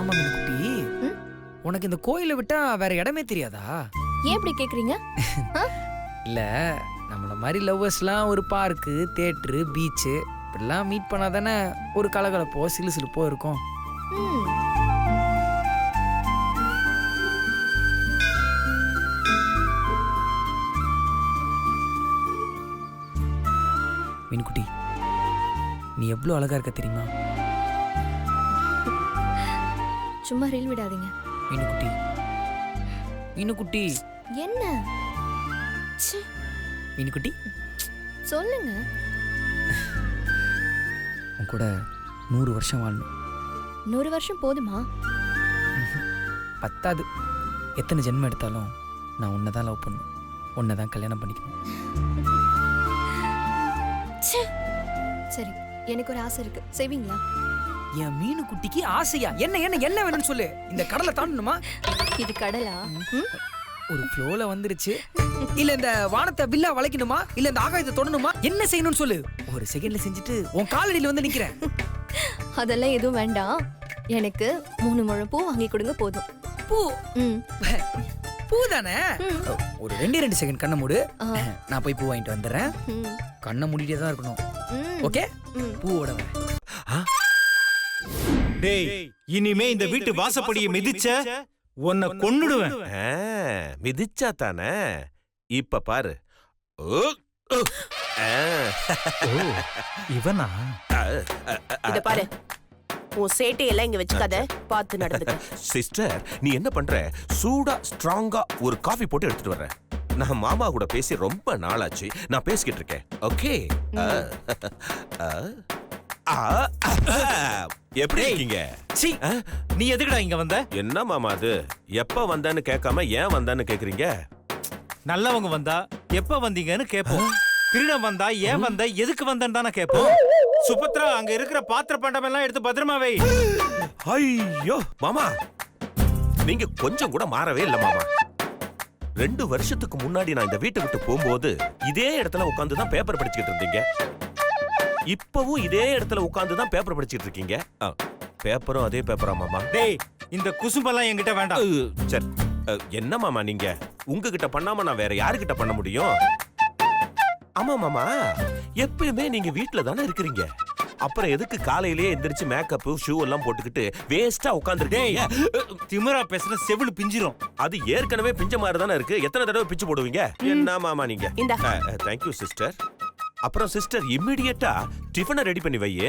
ஆமா மீனுக்குட்டி, உனக்கு இந்த கோயிலை விட்டா வேற இடமே தெரியாதா? ஏன் இப்படி கேக்குறீங்க? இல்ல, நம்மள மாதிரி லவ்வர்ஸ்லாம் ஒரு பார்க்கு, தியேட்டரு, பீச்சு இப்படிலாம் மீட் பண்ணாதானே ஒரு கலகலப்போ சிலுசிலுப்போ இருக்கும். ம், மீனுக்குட்டி, நீ எவ்வளோ அழகா இருக்க தெரியுமா? சும்மா ரீல் விடாதீங்க. மீனுக்குட்டி, மீனுக்குட்டி, என்ன? ச்சே, மீனுக்குட்டி, சொல்லுங்க. உன் கூட 100 வருஷம் வாழணும். 100 வருஷம் போதுமா? பத்தாது. எத்தனை ஜென்மம் எடுத்தாலும் நான் உன்னை தான் லவ் பண்ணும், உன்னை தான் கல்யாணம் பண்ணிக்கணும். ச்சே. சரி, எனக்கு ஒரு ஆசை இருக்கு, செய்வீங்களா? என் மீனுக்குட்டிக்கு ஆசையா? என்ன என்ன என்ன வேணும்னு சொல்லு. இந்த கடலை தாண்டணுமா? இது கடலா? ம்? ஒரு ஃப்ளோல வந்துருச்சு. இல்ல இந்த வானத்தை வில்லா வளைக்கணுமா? இல்ல இந்த ஆகாயத்தை தொடணுமா? என்ன செய்யணும்னு சொல்லு. ஒரு செகண்ட்ல செஞ்சுட்டு உன் காலடியில வந்து நிக்கிறேன். அதெல்லாம் எதுவும் வேண்டாம். எனக்கு 3 முழம் பூ வாங்கி கொடுங்க போதும். பூ? ம். பூ தானே? ம். ஒரு 2 செகண்ட் கண்ணை மூடு. ஆ. நான் போய் பூ வாங்கிட்டு வந்துடுறேன். ம். கண்ணை மூடிட்டே தான் இருக்கணும். ம். ஓகே? ம். பூவோட வரேன். டேய், இனிமே இந்த வீட்டு வாசப்படியை மிதிச்ச உன்னை கொன்னுடுவேன். மிதிச்சா தானே? இப்ப பாரு. ஓ, ஓ. இவனா? இத பாரு, உன் சேட்டையெல்லாம் இங்க வச்சுக்காத, பார்த்து நடந்துக்க. சிஸ்டர், நீ என்ன பண்ற? சூடா ஸ்ட்ராங்கா ஒரு காஃபி போட்டு எடுத்துட்டு வர்றேன். நான் மாமா கூட பேசி ரொம்ப நாளாச்சு. நான் பேசிக்கிட்டு இருக்கேன். ஓகே? எப்படி இருக்கீங்க? சீ, நீ எதுக்குடா இங்க வந்த? என்ன மாமா அது? எப்ப வந்தான்னு கேட்காம ஏன் வந்தான்னு கேக்குறீங்க? நல்லவங்க வந்தா எப்ப வந்தீங்கன்னு கேட்போம். திருடன் வந்தா ஏன் வந்த, எதுக்கு வந்தன்னு தானே கேட்போம். சுபத்ரா, அங்க இருக்கிற பாத்திர பண்டம் எல்லாம் எடுத்து பத்திரமா வை. ஐயோ மாமா, நீங்க கொஞ்சம் கூட மாறவே இல்ல மாமா. 2 வருஷத்துக்கு முன்னாடி நான் இந்த வீட்டை விட்டு போகும்போது இதே இடத்துல உட்கார்ந்து தான் பேப்பர் படிச்சுக்கிட்டு இருந்தீங்க. இப்பவும் இதே இடத்துல உட்கார்ந்து தான் பேப்பர் படிச்சிட்டு இருக்கீங்க. பேப்பரும் அதே பேப்பரா மாமா? டேய், இந்த குசும்பெல்லாம் என்கிட்ட வேண்டாம். சரி, என்ன மாமா நீங்க உங்ககிட்ட பண்ணாம நான் வேற யாருகிட்ட பண்ண முடியும்? ஆமா மாமா, எப்பயுமே நீங்க வீட்டுல தானே இருக்கிறீங்க. அப்புறம் எதுக்கு காலையிலேயே எந்திரிச்சு மேக்கப் ஷூ எல்லாம் போட்டுக்கிட்டு வேஸ்டா உட்கார்ந்துட்டேன்? திமிரா பேசுன செவிலு பிஞ்சிரும். அது ஏற்கனவே பிஞ்ச மாதிரி தானே இருக்கு. எத்தனை தடவை பிச்சு போடுவீங்க? என்ன மாமா நீங்க? Thank you sister. அப்புறம் சிஸ்டர், இம்மிடியட்டா டிஃபனை ரெடி பண்ணி வையே.